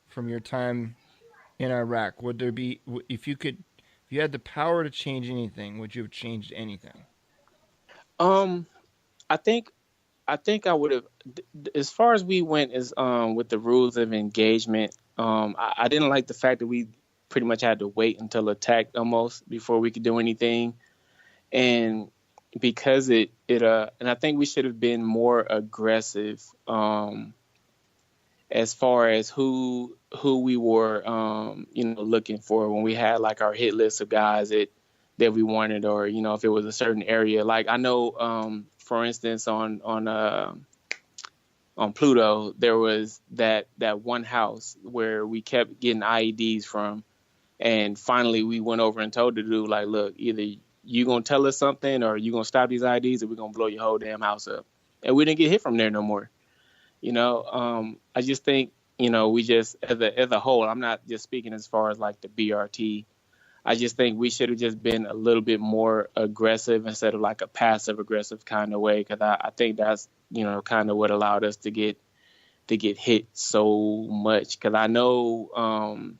from your time in Iraq, would there be, if you had the power to change anything, would you have changed anything?
Um, I think I would have, as far as we went as with the rules of engagement. I didn't like the fact that we pretty much had to wait until attack almost before we could do anything, and because and I think we should have been more aggressive as far as who we were looking for when we had like our hit list of guys that we wanted, or if it was a certain area. Like I know for instance on Pluto there was that one house where we kept getting IEDs from, and finally we went over and told the dude, like, look, either you gonna tell us something or you gonna stop these IEDs or we're gonna blow your whole damn house up. And we didn't get hit from there no more. I just think, we just as a whole, I'm not just speaking as far as like the BRT. I just think we should have just been a little bit more aggressive instead of like a passive aggressive kind of way. Cause I think that's, kind of what allowed us to get hit so much. Cause I know,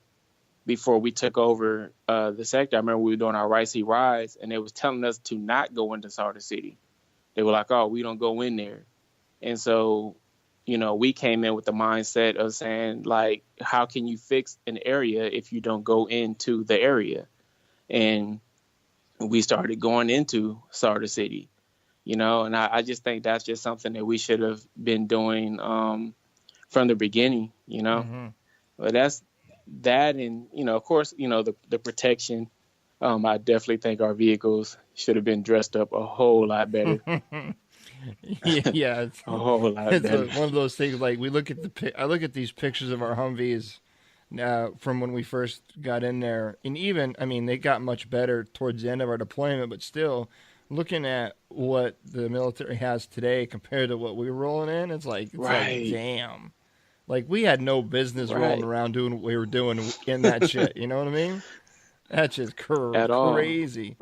before we took over the sector, I remember we were doing our Right Sea Rise, and they was telling us to not go into Sadr City. They were like, oh, we don't go in there. And so, we came in with the mindset of saying, like, how can you fix an area if you don't go into the area? And we started going into Sadr City, and I just think that's just something that we should have been doing from the beginning,
Mm-hmm.
But that's that. And, of course, the protection. I definitely think our vehicles should have been dressed up a whole lot better.
Yeah,
A whole lot better.
one of those things. Like I look at these pictures of our Humvees from when we first got in there, and even they got much better towards the end of our deployment, but still, looking at what the military has today compared to what we were rolling in, it's like damn, like we had no business rolling around doing what we were doing in that shit. You know what I mean? That's just
At all.
crazy.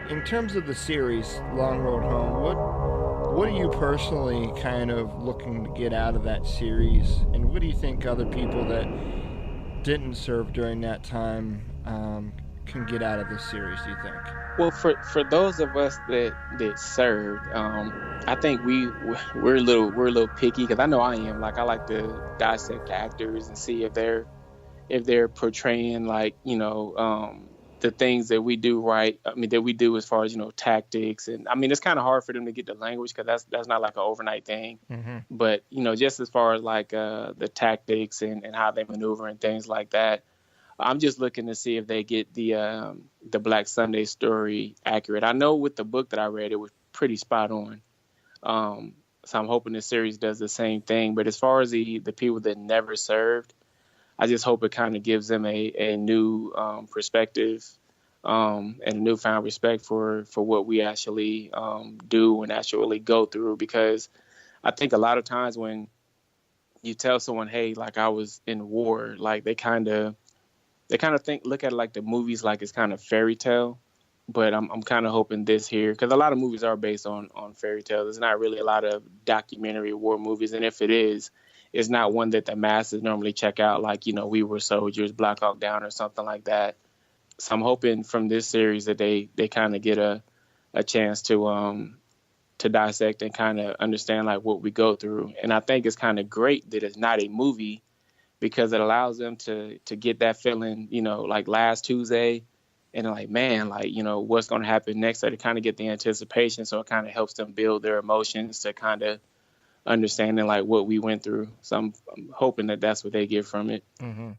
In terms of the series, Long Road Home, what are you personally kind of looking to get out of that series, and what do you think other people that didn't serve during that time can get out of this series, do you think?
Well, for those of us that served, I think we're a little picky, because I know I am. Like, I like to dissect actors and see if they're portraying, like, the things that we do right. That we do as far as tactics, and it's kind of hard for them to get the language, because that's not like an overnight thing.
Mm-hmm.
But just as far as like the tactics and how they maneuver and things like that, I'm just looking to see if they get the Black Sunday story accurate. I know with the book that I read, it was pretty spot on. So I'm hoping the series does the same thing. But as far as the people that never served, I just hope it kind of gives them a new perspective and a newfound respect for what we actually do and actually go through. Because I think a lot of times when you tell someone, hey, like, I was in war, like they kind of look at it like the movies, like it's kind of fairy tale. But I'm kind of hoping this here, because a lot of movies are based on fairy tales. There's not really a lot of documentary war movies, and if it is, it's not one that the masses normally check out, like, We Were Soldiers, Black Hawk Down, or something like that. So I'm hoping from this series that they kind of get a chance to dissect and kind of understand like what we go through. And I think it's kind of great that it's not a movie, because it allows them to get that feeling, like last Tuesday, and like, man, like, what's going to happen next, so to kind of get the anticipation, so it kind of helps them build their emotions to kind of understanding like what we went through. So I'm hoping that that's what they get from it.
Mm-hmm.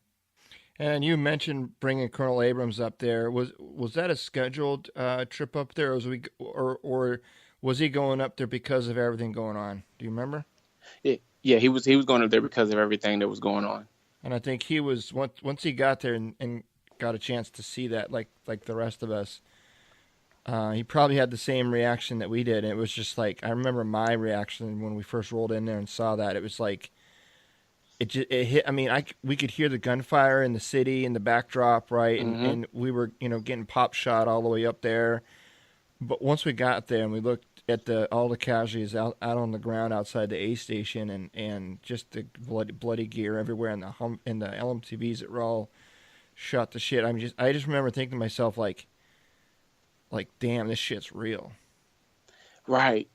And you mentioned bringing Colonel Abrams up there. Was that a scheduled trip up there, or was he going up there because of everything going on? Do you remember?
Yeah, he was going up there because of everything that was going on.
And I think he was once he got there and got a chance to see that, like the rest of us. He probably had the same reaction that we did. And it was just like, I remember my reaction when we first rolled in there and saw that. It was like, it hit. I mean, we could hear the gunfire in the city in the backdrop, right? And we were, getting pop shot all the way up there. But once we got there and we looked at all the casualties out on the ground outside the A station and just the bloody gear everywhere and the LMTVs that were all shot to shit. I just remember thinking to myself like, damn, this shit's real.
Right.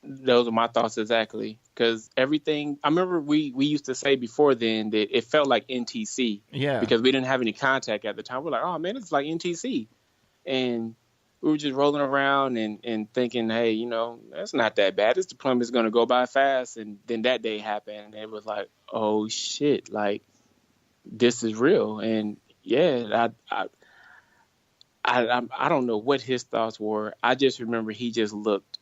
Those are my thoughts exactly. Because everything, I remember we used to say before then that it felt like NTC.
Yeah.
Because we didn't have any contact at the time. We're like, oh man, it's like NTC. And we were just rolling around and thinking, hey, that's not that bad. This deployment is going to go by fast. And then that day happened. And it was like, oh shit, like this is real. And yeah, I don't know what his thoughts were. I just remember he looked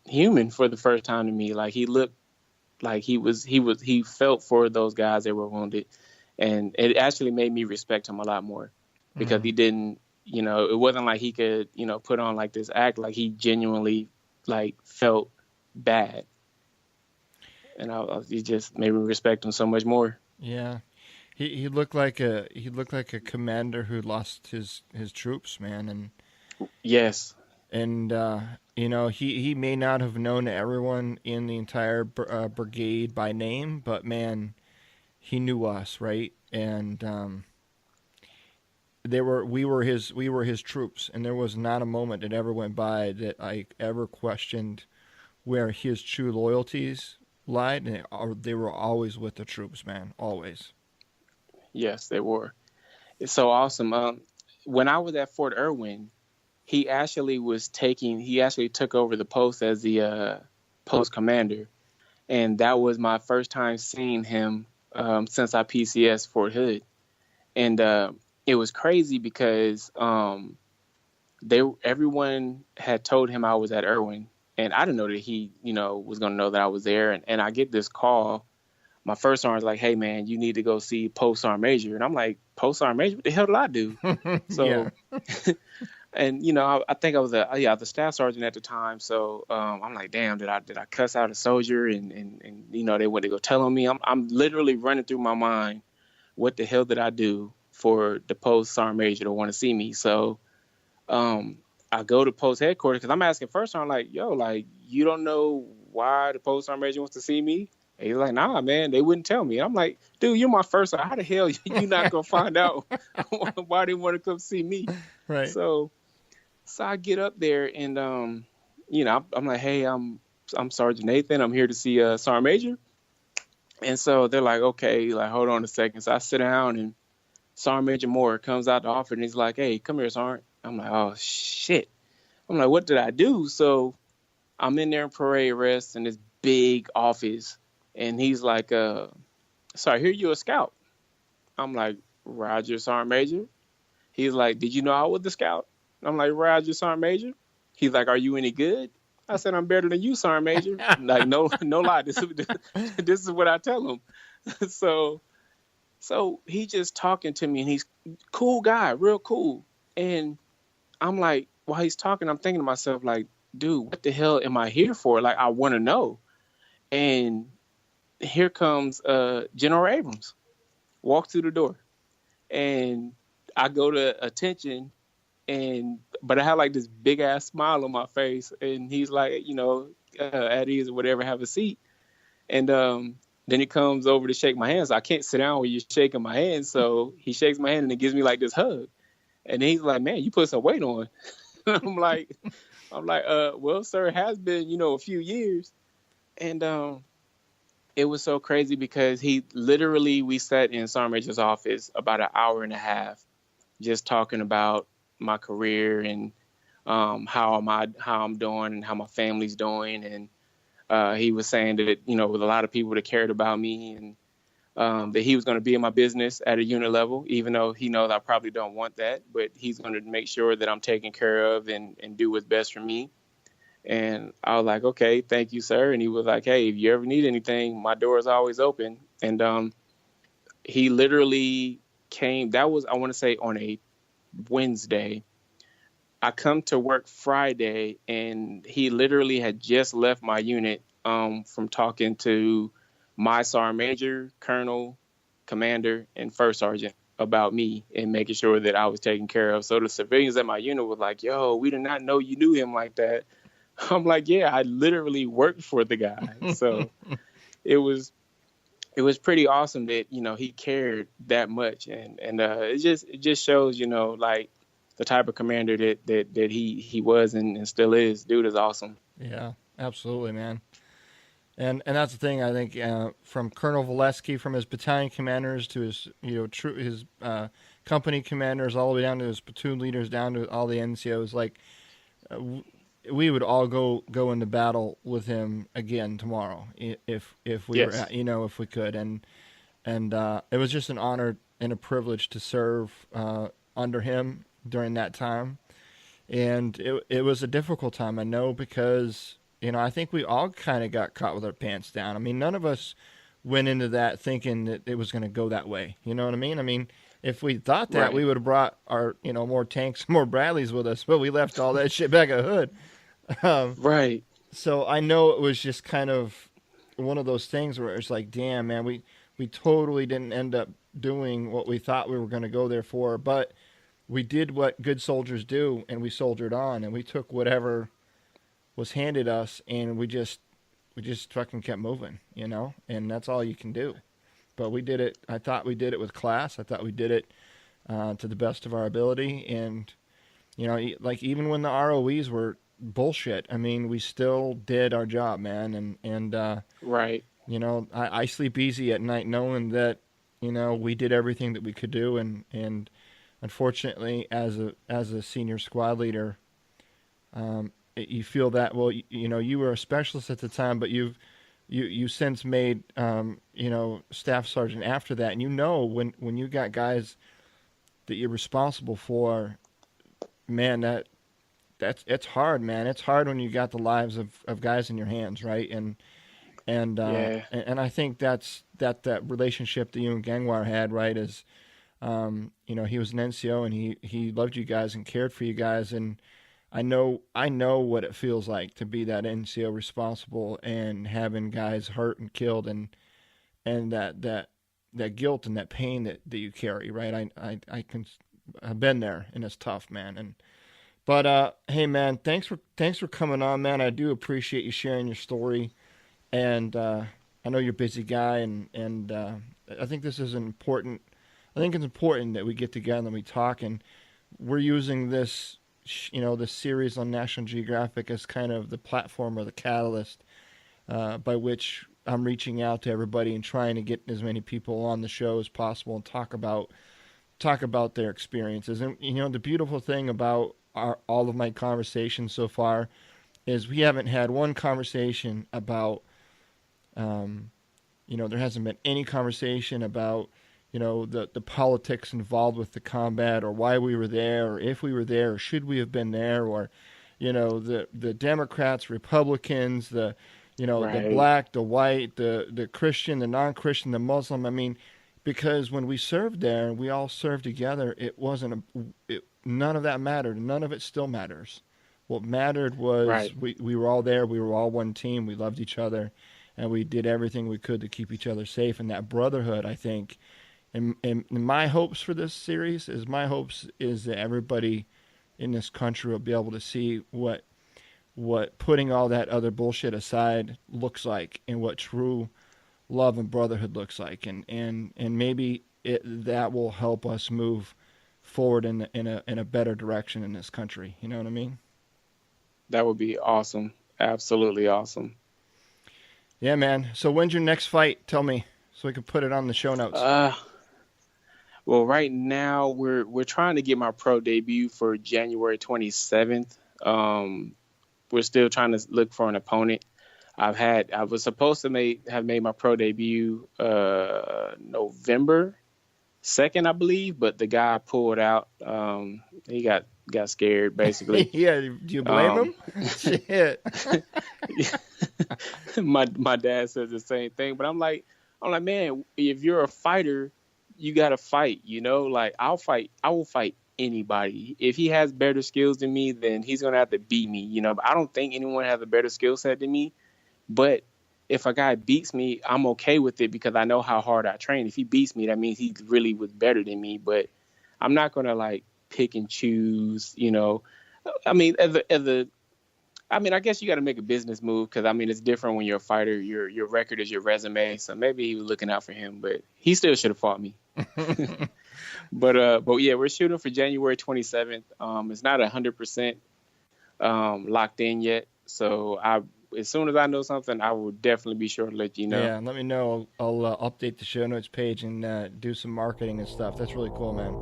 human for the first time to me. Like he looked like he felt for those guys that were wounded, and it actually made me respect him a lot more because he didn't, it wasn't like he could, put on like this act. Like he genuinely like felt bad, and it just made me respect him so much more.
Yeah. He looked like a commander who lost his troops, man, and
yes,
and he may not have known everyone in the entire brigade by name, but man, he knew us, right? And we were his troops, and there was not a moment that ever went by that I ever questioned where his true loyalties lied, and they were always with the troops, man, always.
Yes, they were. It's so awesome. When I was at Fort Irwin, he actually took over the post as the post commander. And that was my first time seeing him since I PCS Fort Hood. And it was crazy because everyone had told him I was at Irwin. And I didn't know that he, was going to know that I was there. And I get this call. My first sergeant's like, hey, man, you need to go see Post Sergeant Major. And I'm like, Post Sergeant Major? What the hell did I do? So, and, I think I was the staff sergeant at the time. So I'm like, damn, did I cuss out a soldier? And they went to go tell on me. I'm literally running through my mind, what the hell did I do for the Post Sergeant Major to want to see me? So I go to Post headquarters because I'm asking first sergeant, like, yo, like, you don't know why the Post Sergeant Major wants to see me? And he's like, nah, man, they wouldn't tell me. And I'm like, dude, you're my first sergeant. How the hell you not going to find out why they want to come see me?
Right.
So I get up there and, I'm like, hey, I'm Sergeant Nathan. I'm here to see Sergeant Major. And so they're like, okay, like, hold on a second. So I sit down and Sergeant Major Moore comes out the office and he's like, hey, come here, Sergeant. I'm like, oh, shit. I'm like, what did I do? So I'm in there in parade rest in this big office. And he's like, so I hear you're a scout. I'm like, Roger, Sergeant Major. He's like, did you know I was the scout? I'm like, Roger, Sergeant Major. He's like, are you any good? I said, I'm better than you, Sergeant Major. Like, no lie. This is what I tell him. So he just talking to me, and he's cool guy, real cool. And I'm like, while he's talking, I'm thinking to myself, like, dude, what the hell am I here for? Like, I want to know. And here comes General Abrams, walks through the door, and I go to attention, but I have like this big ass smile on my face, and he's like, at ease or whatever, have a seat, and then he comes over to shake my hand. So I can't sit down when you're shaking my hand, so he shakes my hand and then gives me like this hug, and then he's like, man, you put some weight on. I'm like, well, sir, it has been a few years, and it was so crazy because we sat in Sergeant Major's office about an hour and a half, just talking about my career and how I'm doing and how my family's doing. And he was saying that, with a lot of people that cared about me, and that he was going to be in my business at a unit level, even though he knows I probably don't want that, but he's going to make sure that I'm taken care of and do what's best for me. And I was like, okay, thank you, sir. And he was like, hey, if you ever need anything, my door is always open. And he literally came, that was, I want to say, on a Wednesday. I come to work Friday, and he literally had just left my unit from talking to my sergeant major, colonel, commander, and first sergeant about me and making sure that I was taken care of. So the civilians at my unit were like, yo, we did not know you knew him like that. I'm like, yeah, I literally worked for the guy. So it was pretty awesome that, he cared that much. And it just shows, like the type of commander that he was and still is. Dude is awesome.
Yeah, absolutely, man. And that's the thing, I think, from Colonel Valesky, from his battalion commanders to his his company commanders, all the way down to his platoon leaders, down to all the NCOs, like we would all go into battle with him again tomorrow if we
Yes.
were, if we could. And it was just an honor and a privilege to serve under him during that time. And it was a difficult time, I know, because I think we all kind of got caught with our pants down. I mean, none of us went into that thinking that it was going to go that way. You know what I mean? I mean, if we thought that,
Right.
we would have brought our, more tanks, more Bradleys with us, but we left all that shit back at Hood.
Right.
So I know it was just kind of one of those things where it's like, damn, man, we totally didn't end up doing what we thought we were going to go there for, but we did what good soldiers do, and we soldiered on, and we took whatever was handed us, and we just fucking kept moving, and that's all you can do. But we did it. I thought we did it with class. I thought we did it to the best of our ability, and like even when the ROEs were bullshit, I mean, we still did our job, man, and
Right.
I sleep easy at night knowing that we did everything that we could do, and unfortunately, as a senior squad leader, you feel that, well, you were a specialist at the time, but you since made staff sergeant after that, and when you got guys that you're responsible for, man, it's hard, man. It's hard when you got the lives of guys in your hands, right?
Yeah.
And I think that relationship that you and Gangwar had, right, is he was an NCO, and he loved you guys and cared for you guys, and I know what it feels like to be that NCO responsible and having guys hurt and killed, and that guilt and that pain that you carry, right? I've been there, and it's tough, man. But hey, man, thanks for coming on, man. I do appreciate you sharing your story, and I know you're a busy guy, and I think this is important. I think it's important that we get together and we talk, and we're using this this series on National Geographic as kind of the platform or the catalyst by which I'm reaching out to everybody and trying to get as many people on the show as possible and talk about their experiences. And the beautiful thing about all of my conversations so far is we haven't had one conversation about there hasn't been any conversation about the politics involved with the combat, or why we were there, or if we were there, or should we have been there, or the Democrats, Republicans, the
Right.
the black, the white, the Christian, the non-Christian, the Muslim. I mean, because when we served there, we all served together. It wasn't none of that mattered. None of it still matters. What mattered was
Right.
we were all there. We were all one team. We loved each other, and we did everything we could to keep each other safe. And that brotherhood, I think. And my hopes for this series is that everybody in this country will be able to see what putting all that other bullshit aside looks like, and what true love and brotherhood looks like, and maybe that will help us move forward in a better direction in this country. You know what I mean?
That would be awesome. Absolutely awesome.
Yeah, man. So when's your next fight? Tell me so we can put it on the show notes.
Well, right now we're trying to get my pro debut for January 27th. We're still trying to look for an opponent. I was supposed to have made my pro debut November 2nd, I believe, but the guy pulled out. He got scared basically.
Yeah, do you blame him? Shit.
My dad says the same thing, but I'm like, man, if you're a fighter, you gotta fight, like I will fight anybody. If he has better skills than me, then he's gonna have to beat me, but I don't think anyone has a better skill set than me. But if a guy beats me, I'm okay with it because I know how hard I train. If he beats me, that means he really was better than me. But I'm not gonna like pick and choose, I mean, I guess you got to make a business move because it's different when you're a fighter. Your record is your resume. So maybe he was looking out for him, but he still should have fought me. But yeah, we're shooting for January 27th. It's not 100% locked in yet. So as soon as I know something, I will definitely be sure to let you know.
Yeah, let me know. I'll update the show notes page and do some marketing and stuff. That's really cool, man.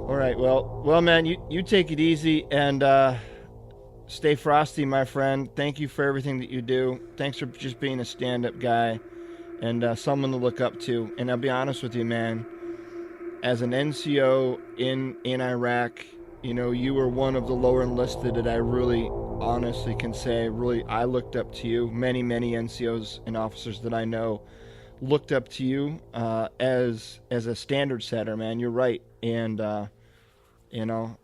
All right, well, man, you take it easy and stay frosty, my friend. Thank you for everything that you do. Thanks for just being a stand-up guy and someone to look up to. And I'll be honest with you, man. As an NCO in Iraq, you were one of the lower enlisted that I really honestly can say I looked up to you. Many, many NCOs and officers that I know looked up to you as a standard setter, man. You're right. And you're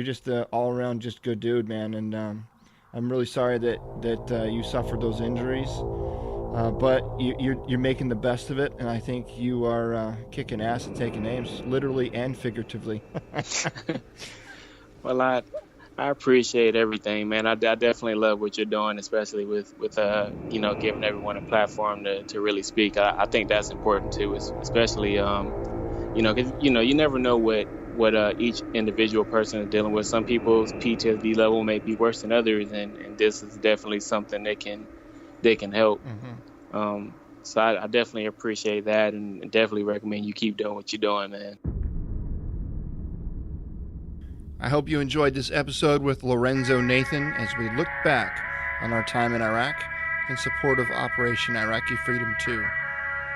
just an all-around just good dude, man. And I'm really sorry that you suffered those injuries. But you're making the best of it, and I think you are kicking ass and taking names, literally and figuratively.
Well, I appreciate everything, man. I definitely love what you're doing, especially with giving everyone a platform to really speak. I think that's important too, especially because you never know what each individual person is dealing with. Some people's PTSD level may be worse than others, and this is definitely something that can help. Mm-hmm. So I definitely appreciate that and definitely recommend you keep doing what you're doing, man.
I hope you enjoyed this episode with Lorenzo Nathan as we look back on our time in Iraq in support of Operation Iraqi Freedom 2.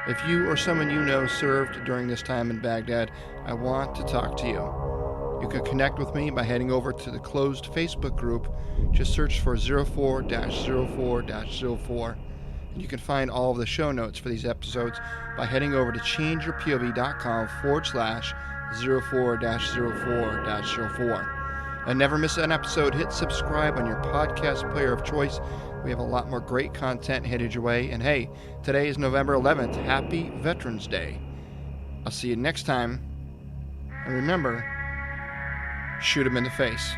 If you or someone you know served during this time in Baghdad, I want to talk to you. You can connect with me by heading over to the closed Facebook group. Just search for 04-04-04. And you can find all of the show notes for these episodes by heading over to changeyourpov.com/04-04-04. And never miss an episode. Hit subscribe on your podcast player of choice. We have a lot more great content headed your way. And hey, today is November 11th. Happy Veterans Day. I'll see you next time. And remember, shoot 'em in the face.